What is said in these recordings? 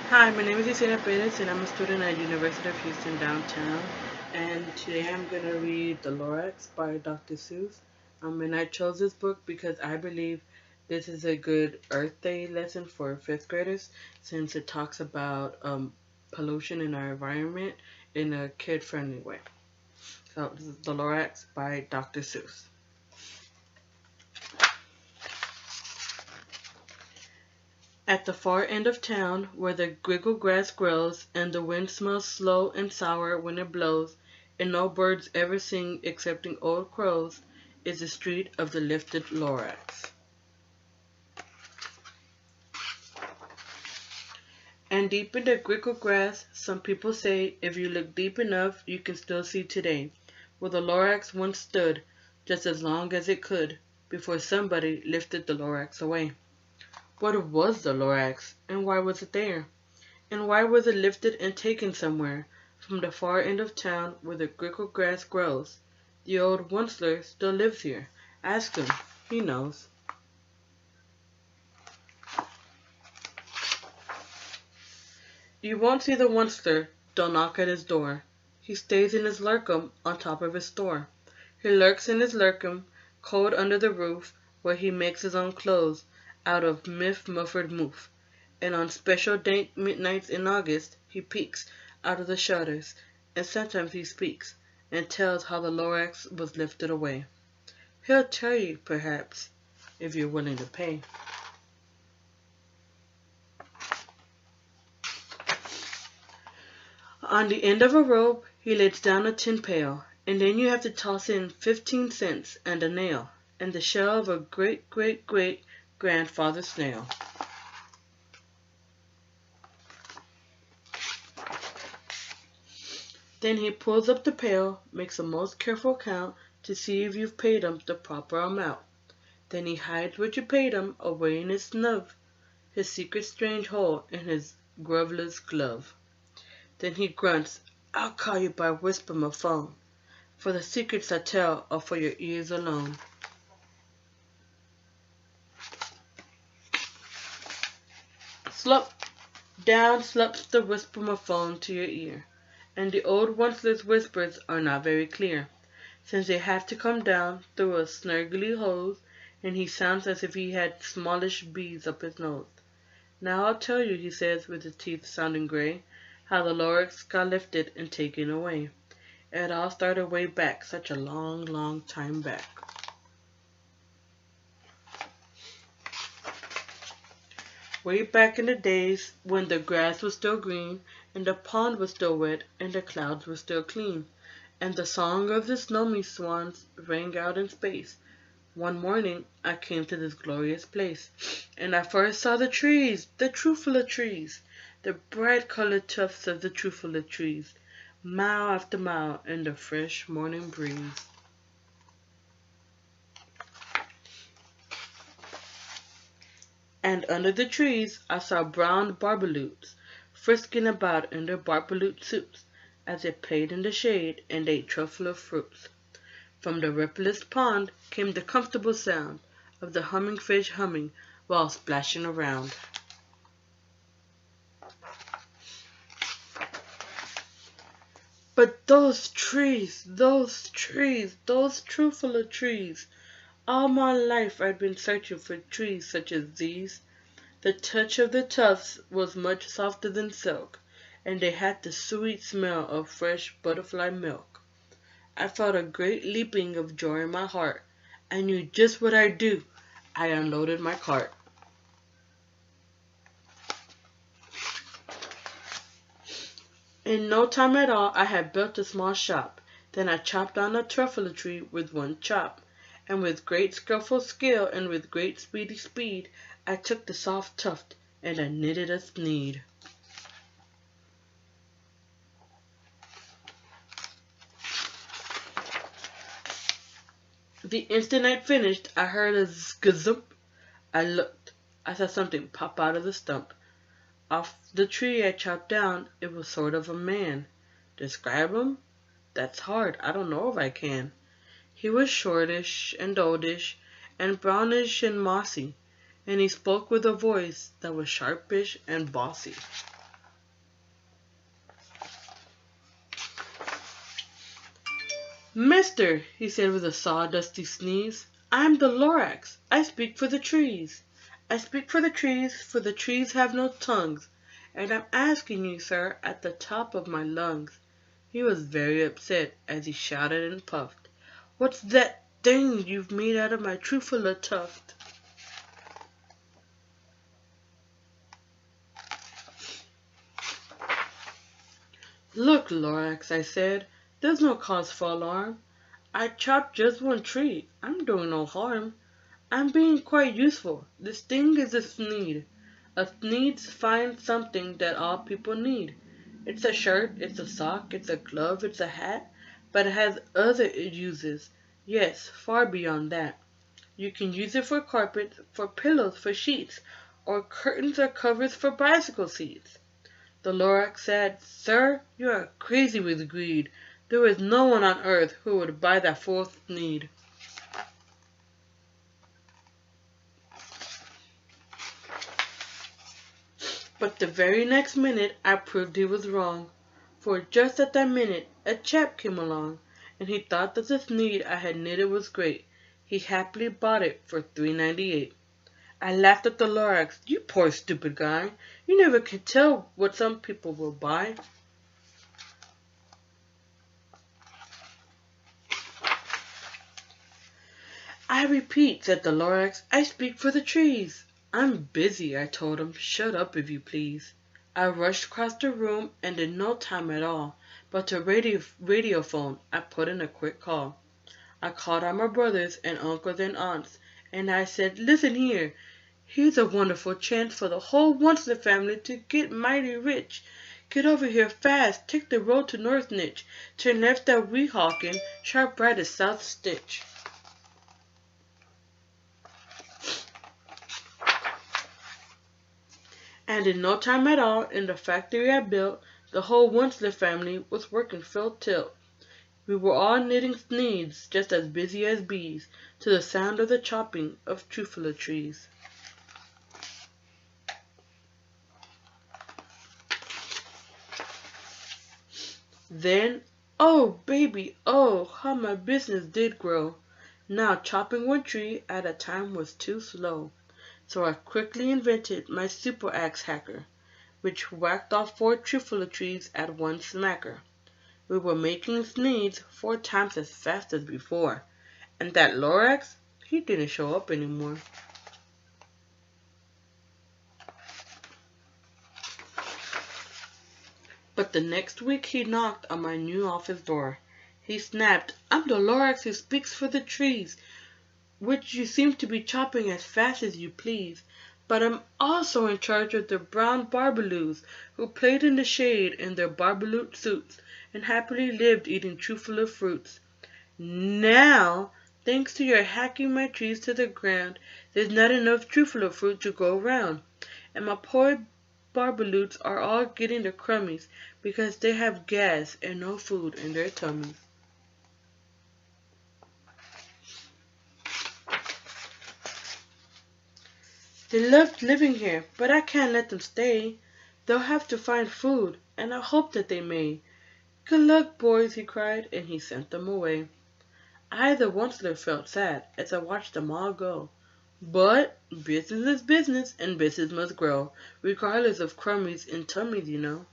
Hi, my name is Isela Perez and I'm a student at University of Houston downtown. And today I'm going to read The Lorax by Dr. Seuss. And I chose this book because I believe this is a good Earth Day lesson for fifth graders since it talks about pollution in our environment in a kid-friendly way. So this is The Lorax by Dr. Seuss. At the far end of town, where the griggle grass grows, and the wind smells slow and sour when it blows, and no birds ever sing excepting old crows, is the street of the lifted Lorax. And deep in the griggle grass, some people say, if you look deep enough, you can still see today, where the Lorax once stood, just as long as it could, before somebody lifted the Lorax away. What was the Lorax, and why was it there? And why was it lifted and taken somewhere, from the far end of town where the grickle grass grows? The old Onceler still lives here. Ask him, he knows. You won't see the Onceler, don't knock at his door. He stays in his lurkum on top of his store. He lurks in his lurkum, cold under the roof, where he makes his own clothes out of muffled moof. And on special dank midnights in August he peeks out of the shutters, and sometimes he speaks, and tells how the Lorax was lifted away. He'll tell you, perhaps, if you're willing to pay. On the end of a rope he lays down a tin pail, and then you have to toss in 15 cents and a nail, and the shell of a great-great-great-grandfather snail. Then he pulls up the pail, makes a most careful count to see if you've paid him the proper amount. Then he hides what you paid him away in his snub, his secret strange hole in his groveless glove. Then he grunts, I'll call you by whisper phone, for the secrets I tell are for your ears alone. Slump down slups the whisper phone to your ear. And the old Onceler's whispers are not very clear, since they have to come down through a snurgly hose, and he sounds as if he had smallish bees up his nose. Now I'll tell you, he says, with his teeth sounding gray, how the Lorax got lifted and taken away. It all started way back, such a long, long time back. Way back in the days when the grass was still green, and the pond was still wet, and the clouds were still clean, and the song of the snowy swans rang out in space. One morning I came to this glorious place, and I first saw the trees, the truthful trees, the bright-colored tufts of the truthful trees, mile after mile in the fresh morning breeze. And under the trees I saw brown barbaloots, frisking about in their barbaloot suits, as they played in the shade and ate truffle of fruits. From the rippleless pond came the comfortable sound of the humming fish humming while splashing around. But those trees, those truthful trees! All my life I'd been searching for trees such as these. The touch of the tufts was much softer than silk, and they had the sweet smell of fresh butterfly milk. I felt a great leaping of joy in my heart. I knew just what I'd do. I unloaded my cart. In no time at all I had built a small shop. Then I chopped down a truffle tree with one chop, and with great skillful skill and with great speedy speed I took the soft tuft and I knitted a sneed. The instant I'd finished, I heard a skazump. I looked. I saw something pop out of the stump. Off the tree I chopped down, it was sort of a man. Describe him? That's hard, I don't know if I can. He was shortish and oldish, and brownish and mossy, and he spoke with a voice that was sharpish and bossy. Mister, he said with a sawdusty sneeze, I'm the Lorax. I speak for the trees. I speak for the trees have no tongues, and I'm asking you, sir, at the top of my lungs. He was very upset as he shouted and puffed. What's that thing you've made out of my truffula tuft? Look, Lorax, I said, there's no cause for alarm. I chopped just one tree. I'm doing no harm. I'm being quite useful. This thing is a sneed. A sneed finds something that all people need. It's a shirt, it's a sock, it's a glove, it's a hat, but it has other uses. Yes, far beyond that. You can use it for carpets, for pillows, for sheets, or curtains or covers for bicycle seats. The Lorax said, Sir, you are crazy with greed. There is no one on earth who would buy that fourth need. But the very next minute I proved he was wrong. For just at that minute a chap came along, and he thought that the sneed I had knitted was great. He happily bought it for $3.98. I laughed at the Lorax. You poor stupid guy. You never can tell what some people will buy. I repeat, said the Lorax, I speak for the trees. I'm busy, I told him. Shut up, if you please. I rushed across the room, and in no time at all, but to radiophone, I put in a quick call. I called on my brothers and uncles and aunts, and I said, Listen here. Here's a wonderful chance for the whole Onceler family to get mighty rich. Get over here fast. Take the road to North Niche. Turn left at Weehawken, sharp right at South Stitch. And in no time at all, in the factory I built, the whole Onceler family was working full tilt. We were all knitting sneeds, just as busy as bees, to the sound of the chopping of truffula trees. Then, oh, baby, oh, how my business did grow. Now chopping one tree at a time was too slow. So I quickly invented my super axe hacker, which whacked off 4 truffula trees at one smacker. We were making sneeds 4 times as fast as before, and that Lorax, he didn't show up anymore. But the next week he knocked on my new office door. He snapped, I'm the Lorax who speaks for the trees, which you seem to be chopping as fast as you please. But I'm also in charge of the brown barbaloos who played in the shade in their barbaloot suits and happily lived eating truffula fruits. Now, thanks to your hacking my trees to the ground, there's not enough truffula fruit to go around, and my poor barbaloots are all getting the crummies because they have gas and no food in their tummies. They loved living here, but I can't let them stay. They'll have to find food, and I hope that they may. Good luck, boys, he cried, and he sent them away. I, the Onceler, felt sad as I watched them all go. But business is business, and business must grow, regardless of crummies and tummies, you know.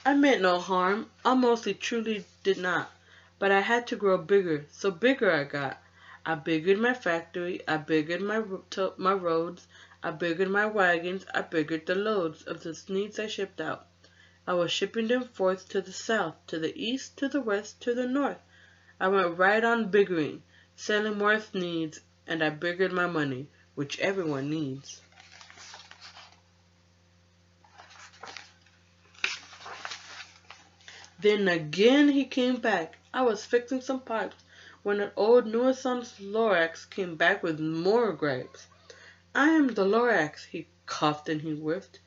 I meant no harm. I mostly truly did not. But I had to grow bigger, so bigger I got. I biggered my factory, I biggered my roads, I biggered my wagons, I biggered the loads of the sneeds I shipped out. I was shipping them forth to the south, to the east, to the west, to the north. I went right on biggering, selling more sneeds, and I biggered my money, which everyone needs. Then again he came back. I was fixing some pipes when an old nuisance Lorax came back with more gripes. I am the Lorax, he coughed and he whiffed.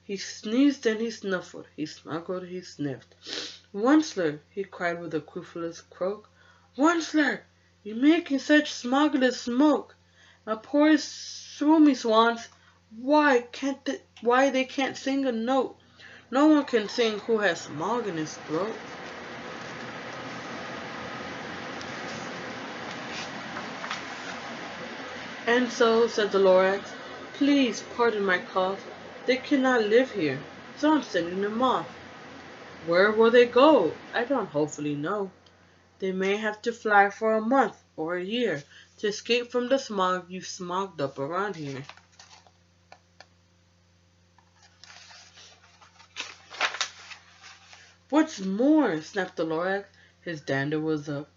He sneezed and he snuffled, he snuggled, he sniffed. Onceler, he cried with a querulous croak. Onceler, you're making such smogulous smoke. My poor swoomy swans, why they can't sing a note. No one can sing who has smog in his throat. And so, said the Lorax, please pardon my cough. They cannot live here, so I'm sending them off. Where will they go? I don't hopefully know. They may have to fly for a month or a year to escape from the smog you've smogged up around here. What's more, snapped the Lorax, his dander was up.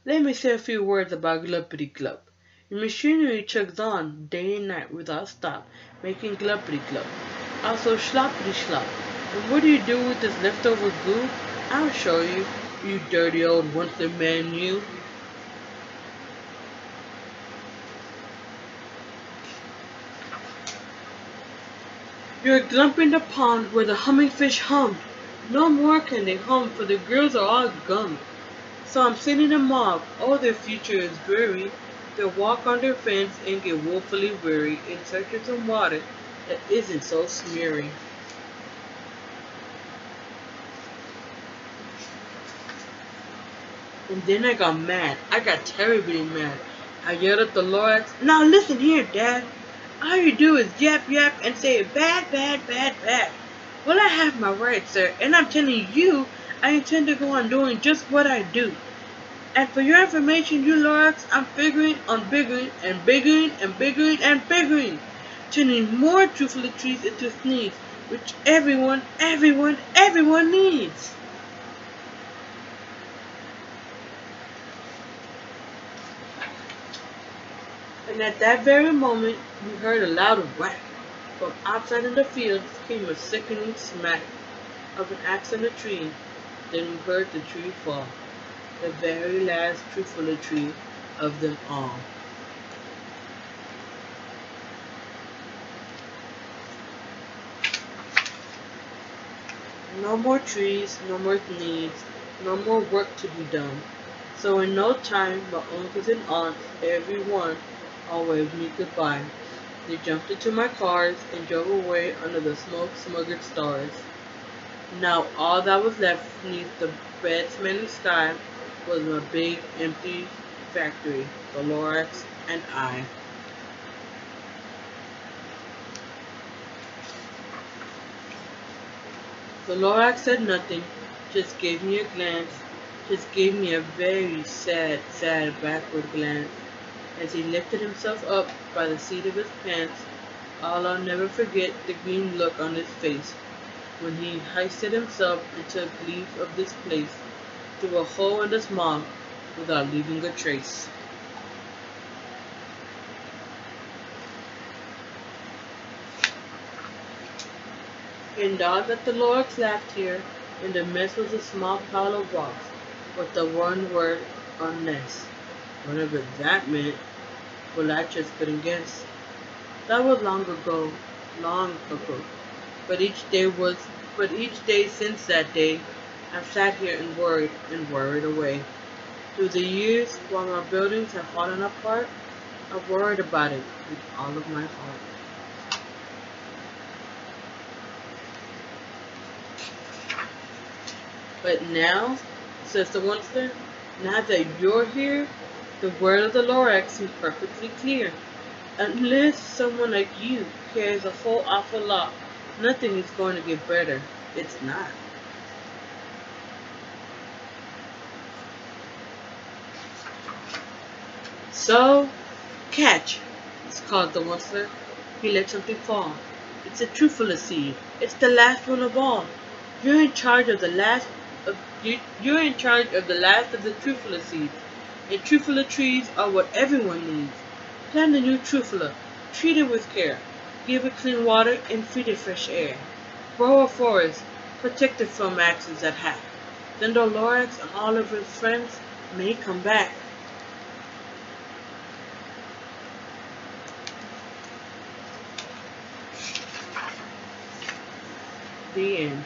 Let me say a few words about Gluppity Glup. Your machinery chugs on day and night without stop, making Gluppity Glup. Also Sloppity Slop. And what do you do with this leftover goo? I'll show you, you dirty old once-a man you. You're glumping the pond where the humming fish hummed. No more can they hum, for the girls are all gummed. So I'm sending them off. Oh, their future is dreary. They'll walk on their fence and get woefully weary in search of some water that isn't so smeary. And then I got mad. I got terribly mad. I yelled at the Lorax, now listen here, Dad. All you do is yap yap and say bad, bad, bad, bad. Well, I have my rights, sir, and I'm telling you, I intend to go on doing just what I do. And for your information, you Lorax, I'm figuring on biggering and biggering and biggering and biggering, turning more truthful trees into sneaks, which everyone needs. And at that very moment, we heard a loud whack. From outside in the fields came a sickening smack of an axe on a tree. Then we heard the tree fall, the very last truthful tree of them all. No more trees, no more needs, no more work to be done. So in no time, my uncles and aunts, everyone, all waved me goodbye. They jumped into my cars and drove away under the smoke-smuggled stars. Now all that was left beneath the red-smelling sky was my big, empty factory, the Lorax and I. The Lorax said nothing, just gave me a glance, just gave me a very sad, sad backward glance. As he lifted himself up by the seat of his pants, I'll never forget the green look on his face when he hoisted himself and took leave of this place through a hole in the smog without leaving a trace. And all that the Lorax laughed here, and the mess was a small pile of rocks, with the one word, unless. Whatever that meant, well, I just couldn't guess. That was long ago. But each day since that day, I've sat here and worried away. Through the years, while my buildings have fallen apart, I've worried about it with all of my heart. But now, says the monster, now that you're here, the word of the Lorax seems perfectly clear. Unless someone like you cares a whole awful lot, nothing is going to get better. It's not. So, catch, it's called the monster. He let something fall. It's a truffula seed. It's the last one of all. You're in charge of the last You're in charge of the last of the truffula seeds. And truffula trees are what everyone needs. Plant a new truffula. Treat it with care. Give it clean water and feed it fresh air. Grow a forest. Protect it from axes that hack. Then the Lorax and all of his friends may come back. The end.